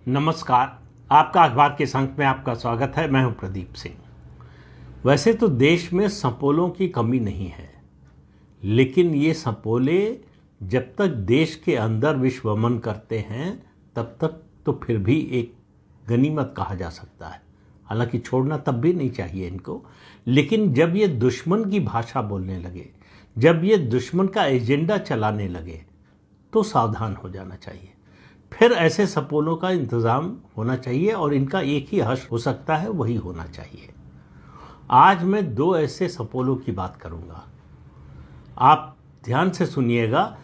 नमस्कार। आपका अखबार के संग में आपका स्वागत है। मैं हूं प्रदीप सिंह। वैसे तो देश में सपोलों की कमी नहीं है, लेकिन ये सपोले जब तक देश के अंदर विश्वमन करते हैं तब तक तो फिर भी एक गनीमत कहा जा सकता है। हालांकि छोड़ना तब भी नहीं चाहिए इनको, लेकिन जब ये दुश्मन की भाषा बोलने लगे, जब ये दुश्मन का एजेंडा चलाने लगे, तो सावधान हो जाना चाहिए। फिर ऐसे सपोलों का इंतज़ाम होना चाहिए और इनका एक ही हश्र हो सकता है, वही होना चाहिए। आज मैं दो ऐसे सपोलों की बात करूंगा, आप ध्यान से सुनिएगा।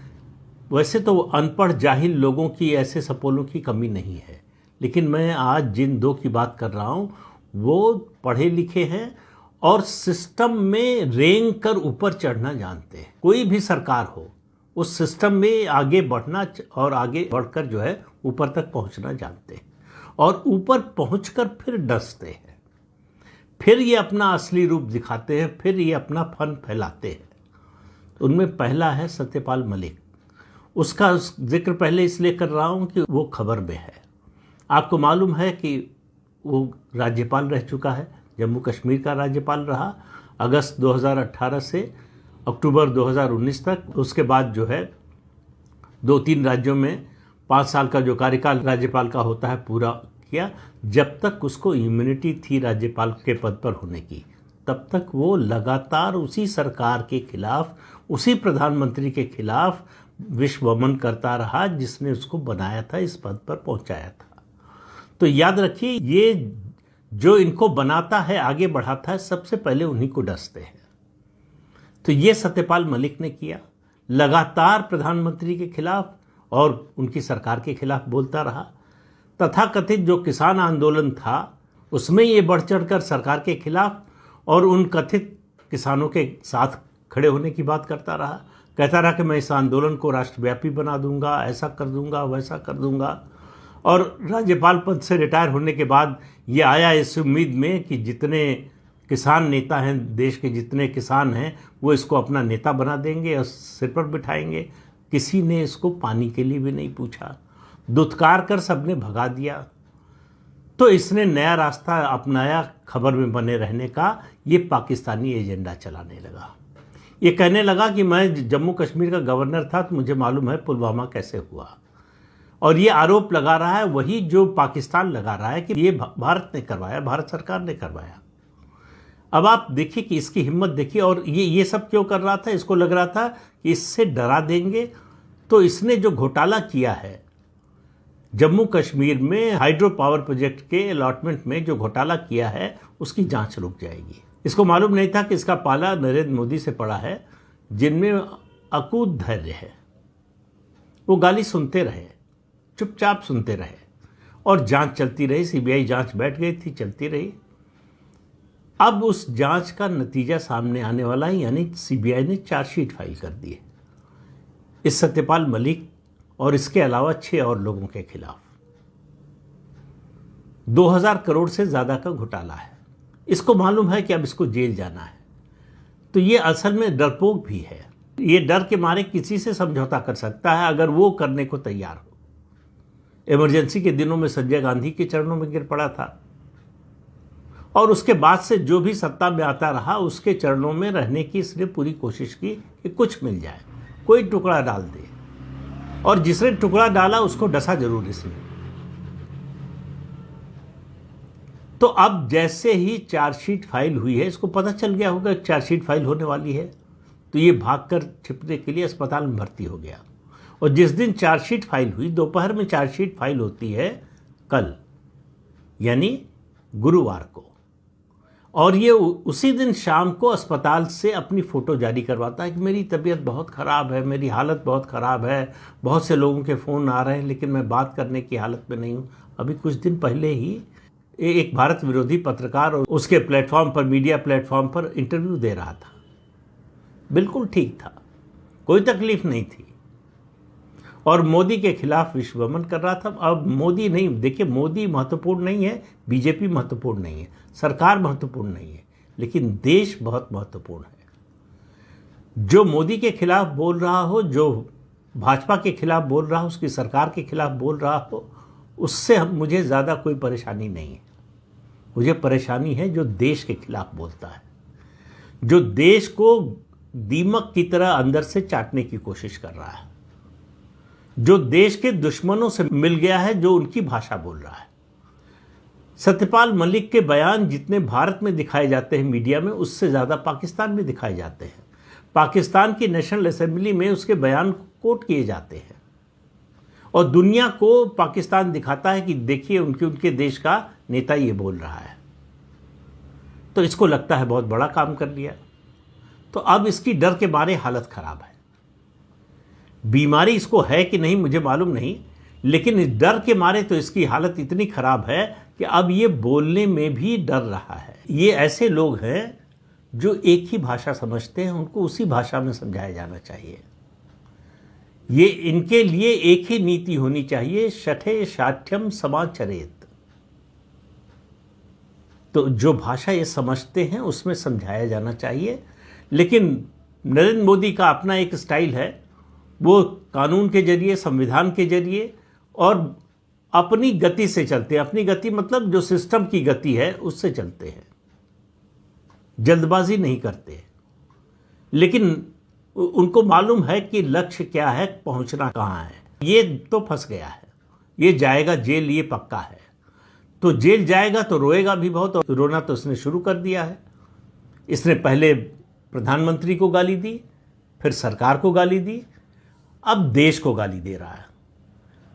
वैसे तो अनपढ़ जाहिल लोगों की ऐसे सपोलों की कमी नहीं है, लेकिन मैं आज जिन दो की बात कर रहा हूं वो पढ़े लिखे हैं और सिस्टम में रेंग कर ऊपर चढ़ना जानते हैं। कोई भी सरकार हो, उस सिस्टम में आगे बढ़ना और आगे बढ़कर जो है ऊपर तक पहुंचना जानते हैं और ऊपर पहुंचकर फिर डसते हैं। फिर ये अपना असली रूप दिखाते हैं, फिर ये अपना फन फैलाते हैं। उनमें पहला है सत्यपाल मलिक। उसका जिक्र पहले इसलिए कर रहा हूं कि वो खबर में है। आपको मालूम है कि वो राज्यपाल रह चुका है, जम्मू कश्मीर का राज्यपाल रहा अगस्त 2018 से अक्टूबर 2019 तक। उसके बाद जो है 2-3 राज्यों में 5 साल का जो कार्यकाल राज्यपाल का होता है पूरा किया। जब तक उसको इम्यूनिटी थी राज्यपाल के पद पर होने की, तब तक वो लगातार उसी सरकार के खिलाफ, उसी प्रधानमंत्री के खिलाफ विश्वमन करता रहा जिसने उसको बनाया था, इस पद पर पहुंचाया था। तो याद रखिए, ये जो इनको बनाता है, आगे बढ़ाता है, सबसे पहले उन्हीं को डसते हैं। तो ये सत्यपाल मलिक ने किया, लगातार प्रधानमंत्री के खिलाफ और उनकी सरकार के खिलाफ बोलता रहा। तथाकथित जो किसान आंदोलन था उसमें ये बढ़ चढ़कर सरकार के खिलाफ और उन कथित किसानों के साथ खड़े होने की बात करता रहा। कहता रहा कि मैं इस आंदोलन को राष्ट्रव्यापी बना दूंगा, ऐसा कर दूंगा, वैसा कर दूंगा। और राज्यपाल पद से रिटायर होने के बाद ये आया इस उम्मीद में कि जितने किसान नेता हैं, देश के जितने किसान हैं, वो इसको अपना नेता बना देंगे और सिर पर बिठाएंगे। किसी ने इसको पानी के लिए भी नहीं पूछा, दुत्कार कर सबने भगा दिया। तो इसने नया रास्ता अपनाया खबर में बने रहने का। ये पाकिस्तानी एजेंडा चलाने लगा। ये कहने लगा कि मैं जम्मू कश्मीर का गवर्नर था तो मुझे मालूम है पुलवामा कैसे हुआ। और ये आरोप लगा रहा है वही जो पाकिस्तान लगा रहा है कि ये भारत ने करवाया, भारत सरकार ने करवाया। अब आप देखिए कि इसकी हिम्मत देखिए। और ये सब क्यों कर रहा था? इसको लग रहा था कि इससे डरा देंगे तो इसने जो घोटाला किया है जम्मू कश्मीर में हाइड्रो पावर प्रोजेक्ट के अलॉटमेंट में, जो घोटाला किया है उसकी जांच रुक जाएगी। इसको मालूम नहीं था कि इसका पाला नरेंद्र मोदी से पड़ा है, जिनमें अकूत धैर्य है। वो गाली सुनते रहे, चुपचाप सुनते रहे और जांच चलती रही। सीबीआई जांच बैठ गई थी, चलती रही। अब उस जांच का नतीजा सामने आने वाला है, यानी सीबीआई ने चार्जशीट फाइल कर दी है इस सत्यपाल मलिक और इसके अलावा 6 और लोगों के खिलाफ। 2000 करोड़ से ज्यादा का घोटाला है। इसको मालूम है कि अब इसको जेल जाना है। तो ये असल में डरपोक भी है। ये डर के मारे किसी से समझौता कर सकता है अगर वो करने को तैयार हो। इमरजेंसी के दिनों में संजय गांधी के चरणों में गिर पड़ा था और उसके बाद से जो भी सत्ता में आता रहा उसके चरणों में रहने की इसने पूरी कोशिश की कि कुछ मिल जाए, कोई टुकड़ा डाल दे। और जिसने टुकड़ा डाला उसको डसा जरूर इसने। तो अब जैसे ही चार्जशीट फाइल हुई है, इसको पता चल गया होगा चार्जशीट फाइल होने वाली है, तो ये भागकर छिपने के लिए अस्पताल में भर्ती हो गया। और जिस दिन चार्जशीट फाइल हुई, दोपहर में चार्जशीट फाइल होती है कल, यानी गुरुवार को, और ये उसी दिन शाम को अस्पताल से अपनी फ़ोटो जारी करवाता है कि मेरी तबीयत बहुत ख़राब है, मेरी हालत बहुत ख़राब है, बहुत से लोगों के फ़ोन आ रहे हैं, लेकिन मैं बात करने की हालत में नहीं हूँ। अभी कुछ दिन पहले ही एक भारत विरोधी पत्रकार और उसके प्लेटफॉर्म पर, मीडिया प्लेटफॉर्म पर इंटरव्यू दे रहा था। बिल्कुल ठीक था, कोई तकलीफ नहीं थी और मोदी के खिलाफ विश्वमन कर रहा था। अब मोदी नहीं, देखिए मोदी महत्वपूर्ण नहीं है, बीजेपी महत्वपूर्ण नहीं है, सरकार महत्वपूर्ण नहीं है, लेकिन देश बहुत महत्वपूर्ण है। जो मोदी के खिलाफ बोल रहा हो, जो भाजपा के खिलाफ बोल रहा हो, उसकी सरकार के खिलाफ बोल रहा हो, उससे मुझे ज़्यादा कोई परेशानी नहीं है। मुझे परेशानी है जो देश के खिलाफ बोलता है, जो देश को दीमक की तरह अंदर से चाटने की कोशिश कर रहा है, जो देश के दुश्मनों से मिल गया है, जो उनकी भाषा बोल रहा है। सत्यपाल मलिक के बयान जितने भारत में दिखाए जाते हैं मीडिया में, उससे ज़्यादा पाकिस्तान में दिखाए जाते हैं। पाकिस्तान की नेशनल असेंबली में उसके बयान कोट किए जाते हैं और दुनिया को पाकिस्तान दिखाता है कि देखिए उनके देश का नेता ये बोल रहा है। तो इसको लगता है बहुत बड़ा काम कर लिया। तो अब इसकी डर के मारे हालत खराब है। बीमारी इसको है कि नहीं मुझे मालूम नहीं, लेकिन इस डर के मारे तो इसकी हालत इतनी खराब है कि अब ये बोलने में भी डर रहा है। ये ऐसे लोग हैं जो एक ही भाषा समझते हैं, उनको उसी भाषा में समझाया जाना चाहिए। ये इनके लिए एक ही नीति होनी चाहिए, शठे शाठ्यम समाचरेत। तो जो भाषा ये समझते हैं उसमें समझाया जाना चाहिए। लेकिन नरेंद्र मोदी का अपना एक स्टाइल है, वो कानून के जरिए, संविधान के जरिए और अपनी गति से चलते हैं। अपनी गति मतलब जो सिस्टम की गति है उससे चलते हैं, जल्दबाजी नहीं करते। लेकिन उनको मालूम है कि लक्ष्य क्या है, पहुंचना कहाँ है। ये तो फंस गया है, ये जाएगा जेल, ये पक्का है। तो जेल जाएगा तो रोएगा भी बहुत, और रोना तो इसने शुरू कर दिया है। इसने पहले प्रधानमंत्री को गाली दी, फिर सरकार को गाली दी, अब देश को गाली दे रहा है।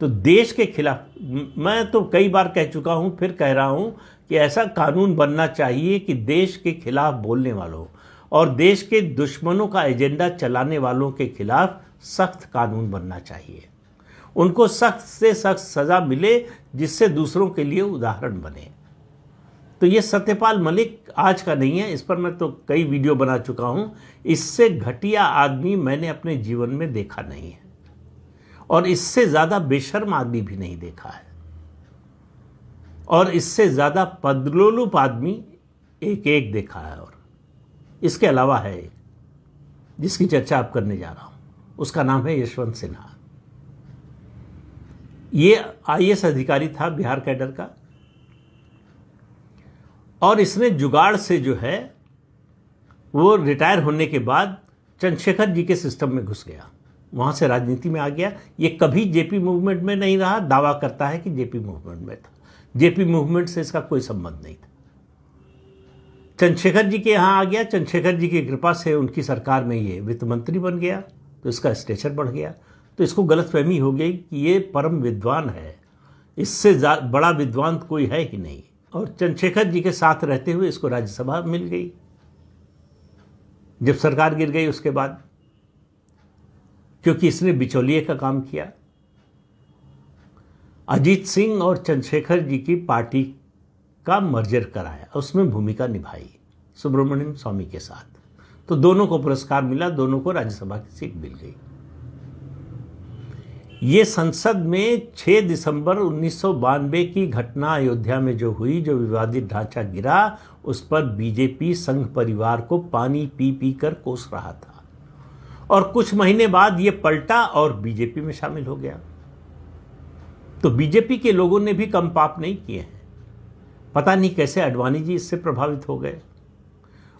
तो देश के खिलाफ मैं तो कई बार कह चुका हूं, फिर कह रहा हूं कि ऐसा कानून बनना चाहिए कि देश के खिलाफ बोलने वालों और देश के दुश्मनों का एजेंडा चलाने वालों के खिलाफ सख्त कानून बनना चाहिए। उनको सख्त से सख्त सज़ा मिले जिससे दूसरों के लिए उदाहरण बने। तो ये सत्यपाल मलिक आज का नहीं है, इस पर मैं तो कई वीडियो बना चुका हूँ। इससे घटिया आदमी मैंने अपने जीवन में देखा नहीं है और इससे ज़्यादा बेशर्म आदमी भी नहीं देखा है और इससे ज़्यादा पदलोलुप आदमी एक देखा है। और इसके अलावा है एक जिसकी चर्चा आप करने जा रहा हूँ, उसका नाम है यशवंत सिन्हा। ये IAS अधिकारी था बिहार कैडर का और इसने जुगाड़ से जो है वो रिटायर होने के बाद चंद्रशेखर जी के सिस्टम में घुस गया, वहाँ से राजनीति में आ गया। ये कभी जेपी मूवमेंट में नहीं रहा, दावा करता है कि जेपी मूवमेंट में था। जेपी मूवमेंट से इसका कोई संबंध नहीं था। चंद्रशेखर जी के यहाँ आ गया, चंद्रशेखर जी की कृपा से उनकी सरकार में ये वित्त मंत्री बन गया, तो इसका स्टेचर बढ़ गया। तो इसको गलतफहमी हो गई कि ये परम विद्वान है, इससे बड़ा विद्वान कोई है ही नहीं। और चंद्रशेखर जी के साथ रहते हुए इसको राज्यसभा मिल गई जब सरकार गिर गई उसके बाद, क्योंकि इसने बिचौलिए का काम किया। अजीत सिंह और चंद्रशेखर जी की पार्टी का मर्जर कराया, उसमें भूमिका निभाई सुब्रमण्यम स्वामी के साथ। तो दोनों को पुरस्कार मिला, दोनों को राज्यसभा की सीट मिल गई। ये संसद में 6 दिसंबर 1992 की घटना अयोध्या में जो हुई, जो विवादित ढांचा गिरा, उस पर बीजेपी संघ परिवार को पानी पी पी कर कोस रहा था और कुछ महीने बाद ये पलटा और बीजेपी में शामिल हो गया। तो बीजेपी के लोगों ने भी कम पाप नहीं किए हैं। पता नहीं कैसे आडवाणी जी इससे प्रभावित हो गए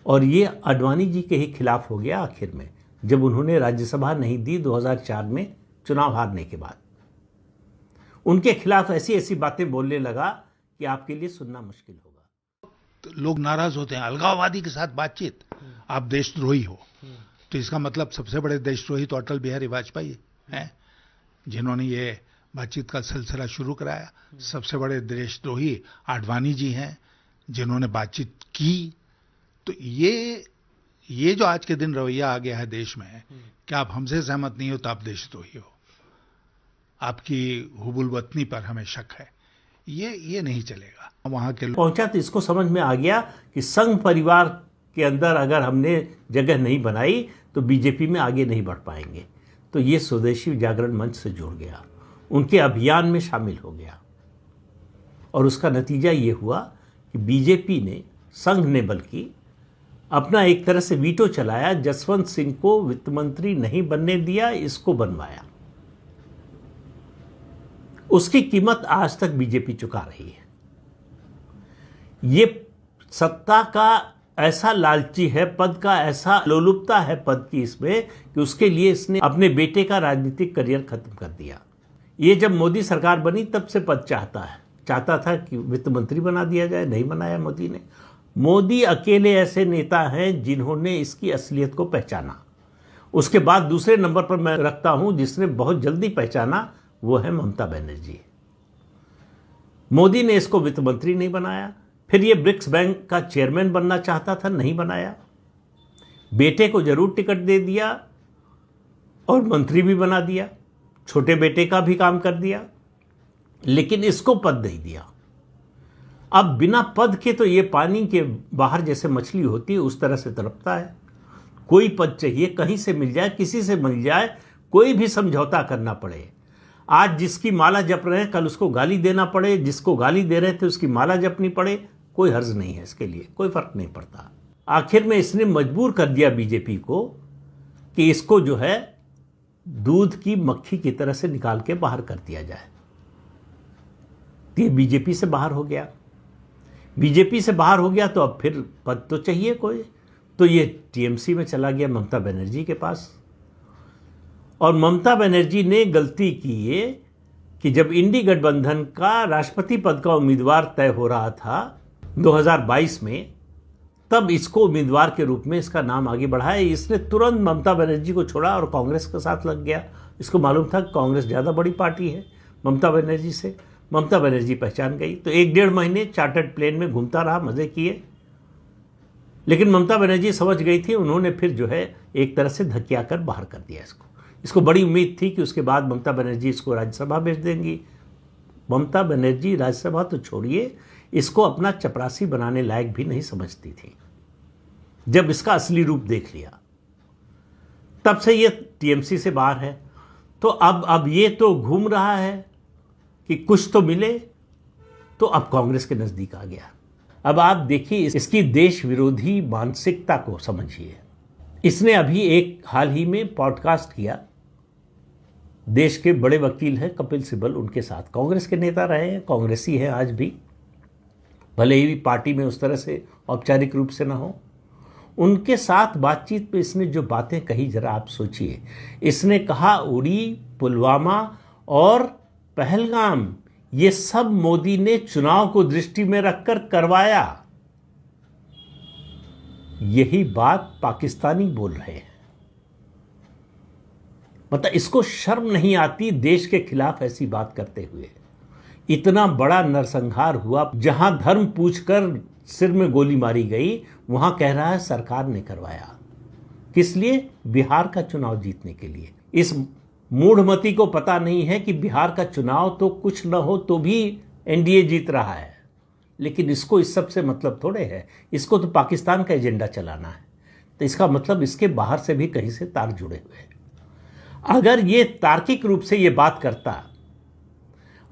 और ये आडवाणी जी के ही खिलाफ हो गया आखिर में, जब उन्होंने राज्यसभा नहीं दी 2004 में चुनाव हारने के बाद। उनके खिलाफ ऐसी ऐसी बातें बोलने लगा कि आपके लिए सुनना मुश्किल होगा। तो लोग नाराज होते हैं, अलगाववादी के साथ बातचीत, आप देशद्रोही हो। तो इसका मतलब सबसे बड़े देशद्रोही तो अटल बिहारी वाजपेयी हैं, जिन्होंने ये बातचीत का सिलसिला शुरू कराया। सबसे बड़े देशद्रोही आडवाणी जी हैं, जिन्होंने बातचीत की। तो ये जो आज के दिन रवैया आ गया है देश में, क्या आप हमसे सहमत नहीं हो तो आप देशद्रोही हो, आपकी हुबुल वतनी पर हमें शक है, ये नहीं चलेगा। वहां के पहुंचा तो इसको समझ में आ गया कि संघ परिवार के अंदर अगर हमने जगह नहीं बनाई तो बीजेपी में आगे नहीं बढ़ पाएंगे। तो ये स्वदेशी जागरण मंच से जुड़ गया, उनके अभियान में शामिल हो गया और उसका नतीजा ये हुआ कि बीजेपी ने, संघ ने बल्कि अपना एक तरह से वीटो चलाया, जसवंत सिंह को वित्त मंत्री नहीं बनने दिया, इसको बनवाया। उसकी कीमत आज तक बीजेपी चुका रही है। ये सत्ता का ऐसा लालची है, पद का ऐसा लोलुपता है पद की इसमें, कि उसके लिए इसने अपने बेटे का राजनीतिक करियर खत्म कर दिया। ये जब मोदी सरकार बनी तब से पद चाहता था कि वित्त मंत्री बना दिया जाए, नहीं बनाया मोदी ने। मोदी अकेले ऐसे नेता हैं जिन्होंने इसकी असलियत को पहचाना। उसके बाद दूसरे नंबर पर मैं रखता हूं जिसने बहुत जल्दी पहचाना, वो है ममता बनर्जी। मोदी ने इसको वित्त मंत्री नहीं बनाया, फिर ये ब्रिक्स बैंक का चेयरमैन बनना चाहता था, नहीं बनाया। बेटे को जरूर टिकट दे दिया और मंत्री भी बना दिया, छोटे बेटे का भी काम कर दिया, लेकिन इसको पद नहीं दिया। अब बिना पद के तो ये पानी के बाहर जैसे मछली होती है उस तरह से तड़पता है। कोई पद चाहिए, कहीं से मिल जाए, किसी से मिल जाए, कोई भी समझौता करना पड़े। आज जिसकी माला जप रहे हैं कल उसको गाली देना पड़े, जिसको गाली दे रहे थे उसकी माला जपनी पड़े, कोई हर्ज नहीं है, इसके लिए कोई फर्क नहीं पड़ता। आखिर में इसने मजबूर कर दिया बीजेपी को कि इसको जो है दूध की मक्खी की तरह से निकाल के बाहर कर दिया जाए। ये बीजेपी से बाहर हो गया। बीजेपी से बाहर हो गया तो अब फिर पद तो चाहिए कोई, तो ये टीएमसी में चला गया ममता बनर्जी के पास। और ममता बनर्जी ने गलती की ये कि जब इंडी गठबंधन का राष्ट्रपति पद का उम्मीदवार तय हो रहा था 2022 में, तब इसको उम्मीदवार के रूप में इसका नाम आगे बढ़ाया। इसने तुरंत ममता बनर्जी को छोड़ा और कांग्रेस के साथ लग गया। इसको मालूम था कांग्रेस ज़्यादा बड़ी पार्टी है ममता बनर्जी से। ममता बनर्जी पहचान गई तो 1-1.5 महीने चार्टर्ड प्लेन में घूमता रहा, मज़े किए। लेकिन ममता बनर्जी समझ गई थी, उन्होंने फिर जो है एक तरह से धकिया कर बाहर कर दिया इसको बड़ी उम्मीद थी कि उसके बाद ममता बनर्जी इसको राज्यसभा भेज देंगी। ममता बनर्जी राज्यसभा तो छोड़िए, इसको अपना चपरासी बनाने लायक भी नहीं समझती थी। जब इसका असली रूप देख लिया तब से ये टीएमसी से बाहर है। तो अब ये तो घूम रहा है कि कुछ तो मिले, तो अब कांग्रेस के नजदीक आ गया। अब आप देखिए इसकी देश विरोधी मानसिकता को समझिए। इसने अभी एक हाल ही में पॉडकास्ट किया, देश के बड़े वकील हैं कपिल सिब्बल, उनके साथ कांग्रेस के नेता रहे हैं, कांग्रेसी हैं आज भी, भले ही पार्टी में उस तरह से औपचारिक रूप से ना हो। उनके साथ बातचीत में इसने जो बातें कही जरा आप सोचिए। इसने कहा उरी, पुलवामा और पहलगाम ये सब मोदी ने चुनाव को दृष्टि में रखकर करवाया। यही बात पाकिस्तानी बोल रहे हैं। मतलब इसको शर्म नहीं आती देश के खिलाफ ऐसी बात करते हुए। इतना बड़ा नरसंहार हुआ, जहां धर्म पूछकर सिर में गोली मारी गई, वहां कह रहा है सरकार ने करवाया। किस लिए? बिहार का चुनाव जीतने के लिए। इस मूढ़मती को पता नहीं है कि बिहार का चुनाव तो कुछ न हो तो भी एनडीए जीत रहा है, लेकिन इसको इस सब से मतलब थोड़े है। इसको तो पाकिस्तान का एजेंडा चलाना है। तो इसका मतलब इसके बाहर से भी कहीं से तार जुड़े हुए हैं। अगर ये तार्किक रूप से ये बात करता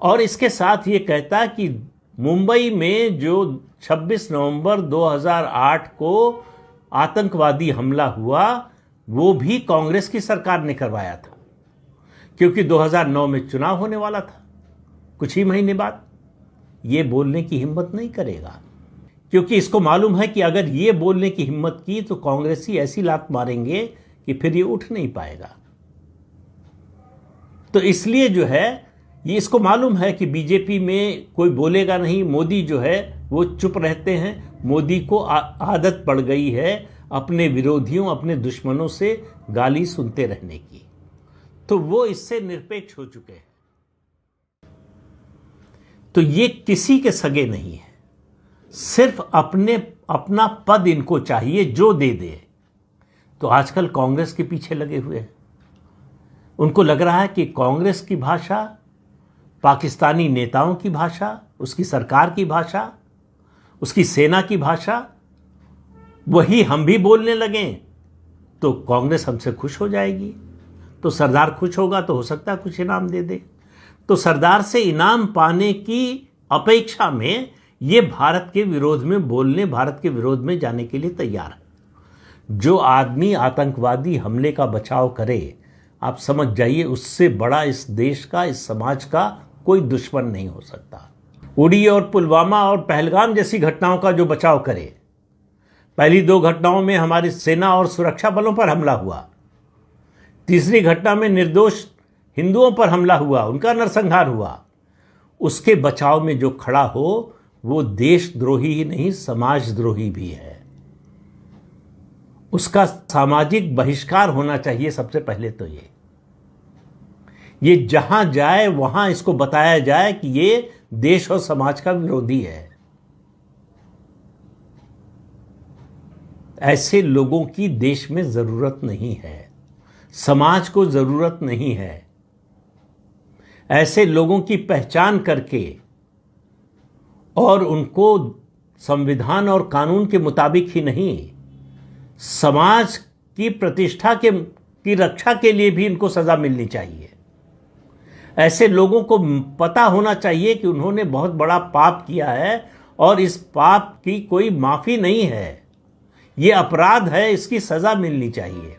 और इसके साथ ये कहता कि मुंबई में जो 26 नवंबर 2008 को आतंकवादी हमला हुआ वो भी कांग्रेस की सरकार ने करवाया था, क्योंकि 2009 में चुनाव होने वाला था कुछ ही महीने बाद, ये बोलने की हिम्मत नहीं करेगा, क्योंकि इसको मालूम है कि अगर ये बोलने की हिम्मत की तो कांग्रेसी ऐसी लात मारेंगे कि फिर ये उठ नहीं पाएगा। तो इसलिए जो है ये इसको मालूम है कि बीजेपी में कोई बोलेगा नहीं, मोदी जो है वो चुप रहते हैं। मोदी को आदत पड़ गई है अपने विरोधियों, अपने दुश्मनों से गाली सुनते रहने की, तो वो इससे निरपेक्ष हो चुके हैं। तो ये किसी के सगे नहीं है, सिर्फ अपना पद इनको चाहिए, जो दे दे। तो आजकल कांग्रेस के पीछे लगे हुए हैं। उनको लग रहा है कि कांग्रेस की भाषा, पाकिस्तानी नेताओं की भाषा, उसकी सरकार की भाषा, उसकी सेना की भाषा, वही हम भी बोलने लगें तो कांग्रेस हमसे खुश हो जाएगी। तो सरदार खुश होगा तो हो सकता है कुछ इनाम दे दे। तो सरदार से इनाम पाने की अपेक्षा में ये भारत के विरोध में बोलने, भारत के विरोध में जाने के लिए तैयार है। जो आदमी आतंकवादी हमले का बचाव करे, आप समझ जाइए उससे बड़ा इस देश का, इस समाज का कोई दुश्मन नहीं हो सकता। उड़ी और पुलवामा और पहलगाम जैसी घटनाओं का जो बचाव करे। पहली 2 घटनाओं में हमारी सेना और सुरक्षा बलों पर हमला हुआ, तीसरी घटना में निर्दोष हिंदुओं पर हमला हुआ, उनका नरसंहार हुआ। उसके बचाव में जो खड़ा हो वो देशद्रोही ही नहीं, समाजद्रोही भी है। उसका सामाजिक बहिष्कार होना चाहिए। सबसे पहले तो ये जहां जाए वहां इसको बताया जाए कि ये देश और समाज का विरोधी है। ऐसे लोगों की देश में जरूरत नहीं है, समाज को जरूरत नहीं है। ऐसे लोगों की पहचान करके और उनको संविधान और कानून के मुताबिक ही नहीं, समाज की प्रतिष्ठा की रक्षा के लिए भी इनको सजा मिलनी चाहिए। ऐसे लोगों को पता होना चाहिए कि उन्होंने बहुत बड़ा पाप किया है और इस पाप की कोई माफी नहीं है, ये अपराध है, इसकी सजा मिलनी चाहिए।